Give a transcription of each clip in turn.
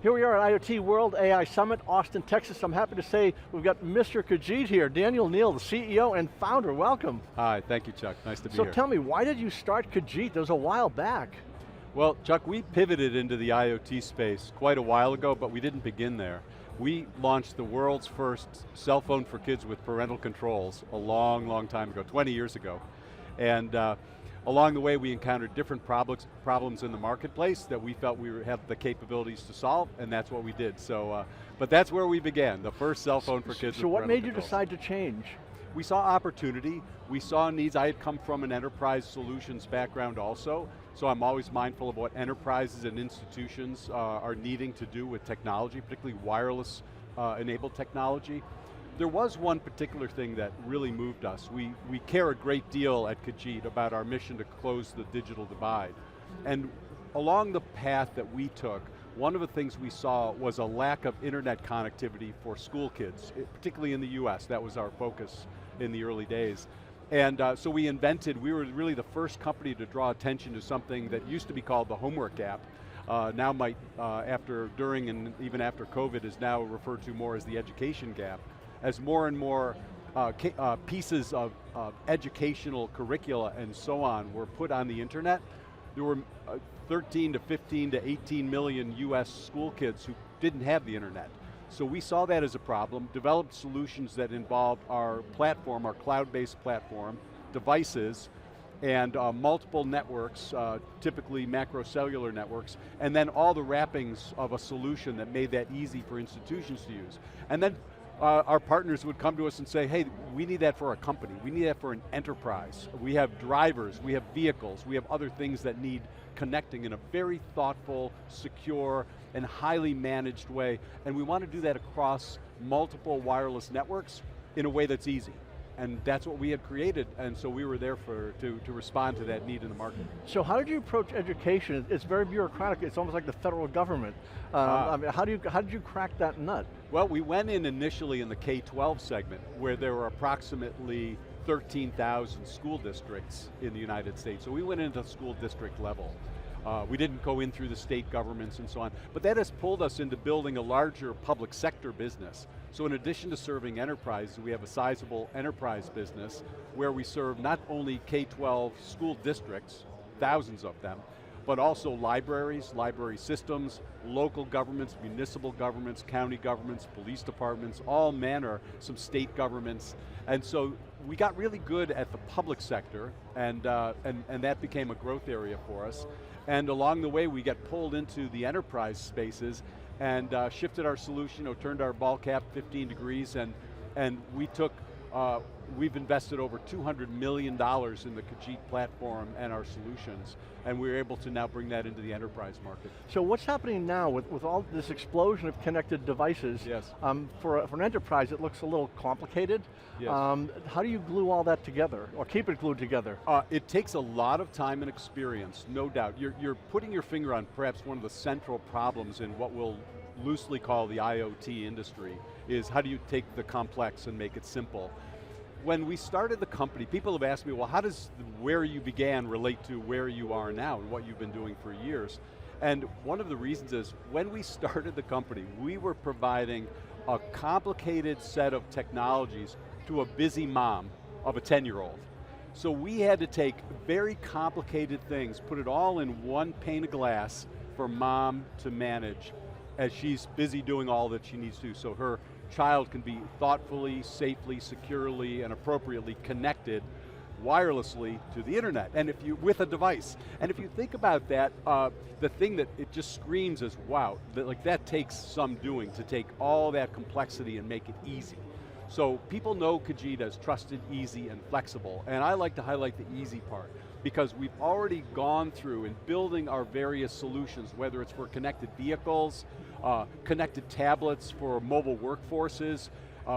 Here we are at IoT World AI Summit, Austin, Texas. I'm happy to say we've got Mr. Kajeet here, Neal, the CEO and founder. Welcome. Hi, thank you, Chuck. Nice to be here. So tell me, why did you start Kajeet? That was a while back. Well, Chuck, we pivoted into the IoT space quite a while ago, but we didn't begin there. We launched the world's first cell phone for kids with parental controls a long, long time ago, 20 years ago. And along the way, we encountered different problems in the marketplace that we felt we have the capabilities to solve, and that's what we did. So, but that's where we began, the first cell phone for kids with parental controls. So what made you decide to change? We saw opportunity, we saw needs. I had come from an enterprise solutions background also, so I'm always mindful of what enterprises and institutions are needing to do with technology, particularly wireless enabled technology. There was one particular thing that really moved us. We care a great deal at Kajeet about our mission to close the digital divide. And along the path that we took, one of the things we saw was a lack of internet connectivity for school kids, particularly in the US. That was our focus in the early days. And so we were really the first company to draw attention to something that used to be called the homework app. Now might, during and even after COVID, is now referred to more as the education gap. As more and more pieces of educational curricula and so on were put on the internet, there were 13 to 15 to 18 million US school kids who didn't have the internet. So we saw that as a problem, developed solutions that involved our platform, our cloud-based platform, devices, and multiple networks, typically macro-cellular networks, and then all the wrappings of a solution that made that easy for institutions to use. And then our partners would come to us and say, hey, we need that for a company, we need that for an enterprise. We have drivers, we have vehicles, we have other things that need connecting in a very thoughtful, secure, and highly managed way, and we want to do that across multiple wireless networks in a way that's easy. And that's what we had created, and so we were there to respond to that need in the market. So how did you approach education? It's very bureaucratic, it's almost like the federal government. I mean, how did you crack that nut? Well, we went in initially in the K-12 segment, where there were approximately 13,000 school districts in the United States. So we went into school district level. We didn't go in through the state governments and so on, but that has pulled us into building a larger public sector business. So in addition to serving enterprise, we have a sizable enterprise business where we serve not only K-12 school districts, thousands of them, but also libraries, library systems, local governments, municipal governments, county governments, police departments, all manner, some state governments. And so we got really good at the public sector, and that became a growth area for us. And along the way, we got pulled into the enterprise spaces and shifted our solution, turned our ball cap 15 degrees, and we've invested over $200 million in the Kajeet platform and our solutions, and we're able to now bring that into the enterprise market. So what's happening now with all this explosion of connected devices? Yes. For an enterprise, it looks a little complicated. Yes. How do you glue all that together, or keep it glued together? It takes a lot of time and experience, no doubt. You're putting your finger on perhaps one of the central problems in what we'll loosely call the IoT industry, is how do you take the complex and make it simple? When we started the company, people have asked me, well, how does where you began relate to where you are now and what you've been doing for years? And one of the reasons is, when we started the company, we were providing a complicated set of technologies to a busy mom of a 10-year-old. So we had to take very complicated things, put it all in one pane of glass for mom to manage as she's busy doing all that she needs to, so her child can be thoughtfully, safely, securely, and appropriately connected wirelessly to the internet, and with a device. And if you think about that, the thing that it just screams is, wow, that takes some doing to take all that complexity and make it easy. So people know Kajeet as trusted, easy, and flexible, and I like to highlight the easy part, because we've already gone through in building our various solutions, whether it's for connected vehicles, connected tablets for mobile workforces.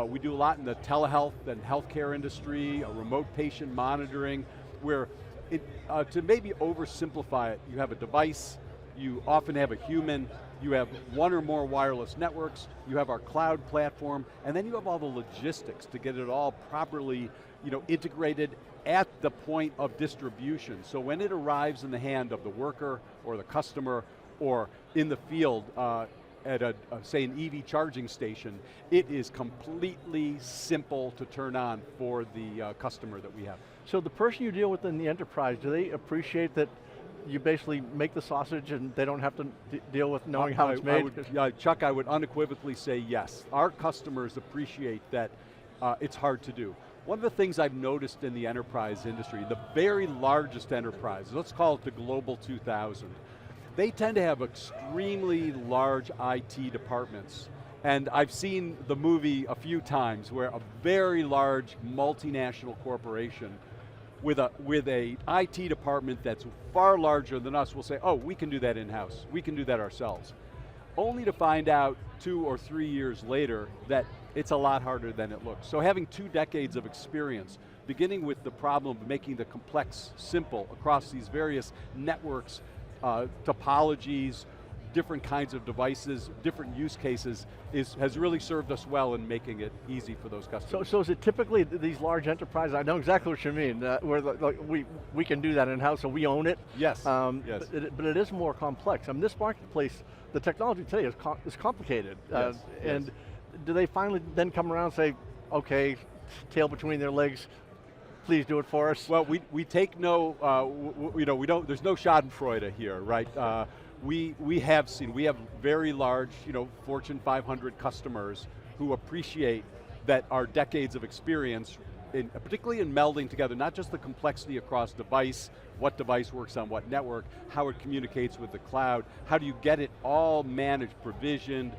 We do a lot in the telehealth and healthcare industry, remote patient monitoring, where to maybe oversimplify it, you have a device, you often have a human, you have one or more wireless networks, you have our cloud platform, and then you have all the logistics to get it all properly integrated at the point of distribution. So when it arrives in the hand of the worker or the customer or in the field, say an EV charging station, it is completely simple to turn on for the customer that we have. So the person you deal with in the enterprise, do they appreciate that you basically make the sausage and they don't have to deal with knowing how it's made? Chuck, I would unequivocally say yes. Our customers appreciate that it's hard to do. One of the things I've noticed in the enterprise industry, the very largest enterprises, let's call it the Global 2000, they tend to have extremely large IT departments. And I've seen the movie a few times where a very large multinational corporation with a IT department that's far larger than us will say, oh, we can do that in-house, we can do that ourselves. Only to find out 2 or 3 years later that it's a lot harder than it looks. So having 2 decades of experience, beginning with the problem of making the complex simple across these various networks, topologies, different kinds of devices, different use cases, has really served us well in making it easy for those customers. So is it typically these large enterprises, I know exactly what you mean, where we can do that in-house, so we own it? Yes, yes. But it is more complex. I mean, this marketplace, the technology today is complicated. Yes, and do they finally then come around and say, okay, tail between their legs, please do it for us? Well, we take no, we don't, there's no schadenfreude here, right? We have very large, Fortune 500 customers who appreciate that our decades of experience, particularly in melding together, not just the complexity across device, what device works on what network, how it communicates with the cloud, how do you get it all managed, provisioned,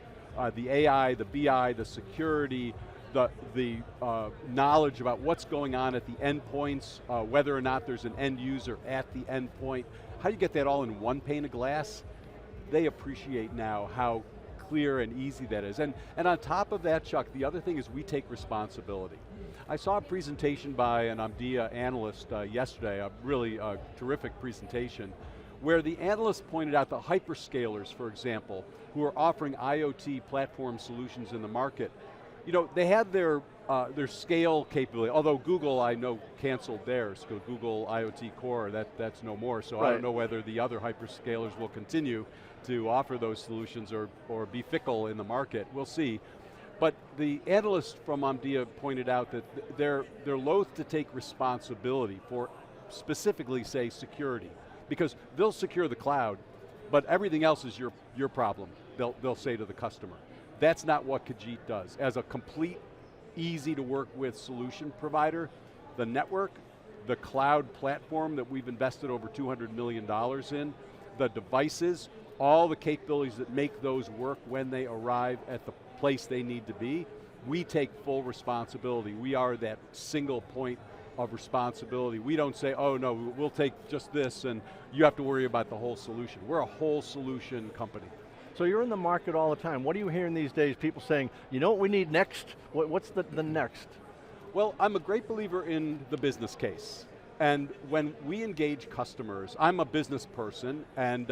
the AI, the BI, the security, the knowledge about what's going on at the endpoints, whether or not there's an end user at the endpoint, how do you get that all in one pane of glass? They appreciate now how clear and easy that is. And on top of that, Chuck, the other thing is we take responsibility. I saw a presentation by an Omdia analyst yesterday, a really terrific presentation, where the analyst pointed out the hyperscalers, for example, who are offering IoT platform solutions in the market. They had their scale capability, although Google, I know, canceled theirs, so Google IoT Core, that's no more, so right. I don't know whether the other hyperscalers will continue to offer those solutions or be fickle in the market, we'll see. But the analyst from Omdia pointed out that they're loath to take responsibility for specifically, say, security, because they'll secure the cloud, but everything else is your problem, they'll say to the customer. That's not what Kajeet does. As a complete, easy to work with solution provider, the network, the cloud platform that we've invested over $200 million in, the devices, all the capabilities that make those work when they arrive at the place they need to be, we take full responsibility. We are that single point of responsibility. We don't say, oh no, we'll take just this and you have to worry about the whole solution. We're a whole solution company. So you're in the market all the time. What are you hearing these days? People saying, you know what we need next? What's the next? Well, I'm a great believer in the business case. And when we engage customers, I'm a business person and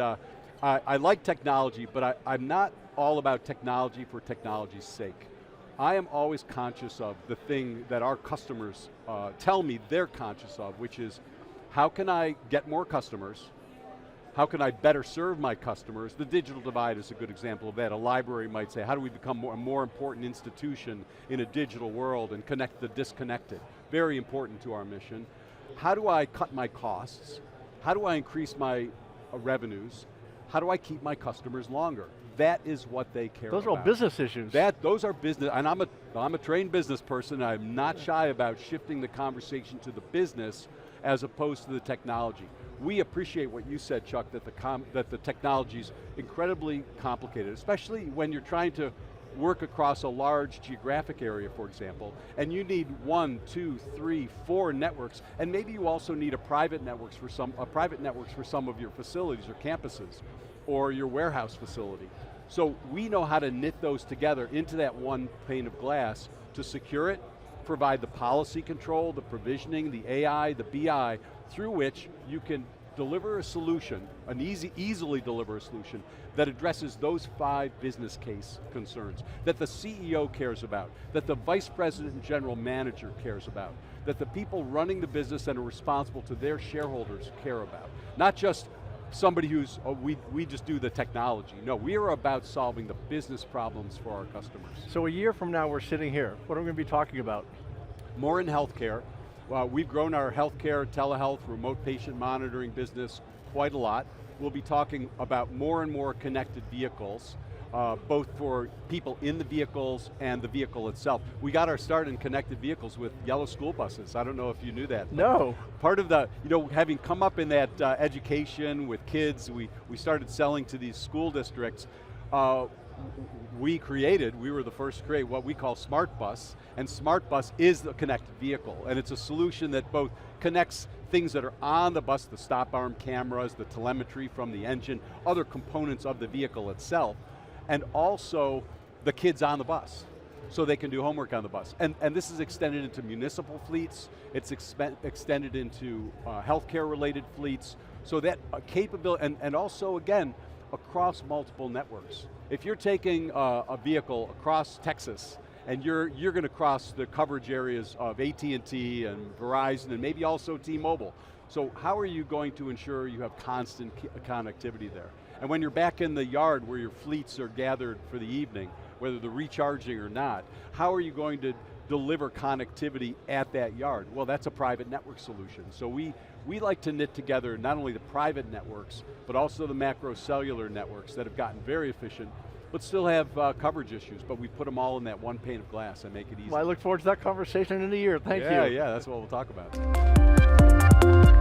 I like technology, but I'm not all about technology for technology's sake. I am always conscious of the thing that our customers tell me they're conscious of, which is, how can I get more customers? How can I better serve my customers? The digital divide is a good example of that. A library might say, how do we become a more important institution in a digital world and connect the disconnected? Very important to our mission. How do I cut my costs? How do I increase my revenues? How do I keep my customers longer? That is what they care about. Those are all business issues. Those are business, and I'm a trained business person. I'm not shy about shifting the conversation to the business as opposed to the technology. We appreciate what you said, Chuck, that the technology's incredibly complicated, especially when you're trying to work across a large geographic area, for example, and you need 1, 2, 3, 4 networks, and maybe you also need a private networks for some of your facilities or campuses, or your warehouse facility. So we know how to knit those together into that one pane of glass to secure it, provide the policy control, the provisioning, the AI, the BI, through which you can deliver a solution, easily deliver a solution that addresses those 5 business case concerns that the CEO cares about, that the vice president and general manager cares about, that the people running the business and are responsible to their shareholders care about. Not just somebody who's, we just do the technology. No, we are about solving the business problems for our customers. So a year from now we're sitting here. What are we going to be talking about? More in healthcare. We've grown our healthcare, telehealth, remote patient monitoring business quite a lot. We'll be talking about more and more connected vehicles, both for people in the vehicles and the vehicle itself. We got our start in connected vehicles with yellow school buses. I don't know if you knew that. No. Part of the, having come up in that education with kids, we started selling to these school districts. We were the first to create what we call Smart Bus, and Smart Bus is the connected vehicle, and it's a solution that both connects things that are on the bus, the stop arm cameras, the telemetry from the engine, other components of the vehicle itself, and also the kids on the bus, so they can do homework on the bus. And this is extended into municipal fleets, it's extended into healthcare related fleets, so that capability, and also again, across multiple networks. If you're taking a vehicle across Texas, and you're going to cross the coverage areas of AT&T and Verizon and maybe also T-Mobile. So how are you going to ensure you have constant connectivity there? And when you're back in the yard where your fleets are gathered for the evening, whether they're recharging or not, how are you going to deliver connectivity at that yard? Well, that's a private network solution. So we like to knit together not only the private networks, but also the macro cellular networks that have gotten very efficient, but still have coverage issues, but we put them all in that one pane of glass and make it easy. Well, I look forward to that conversation in a year. Thank you. Yeah, that's what we'll talk about.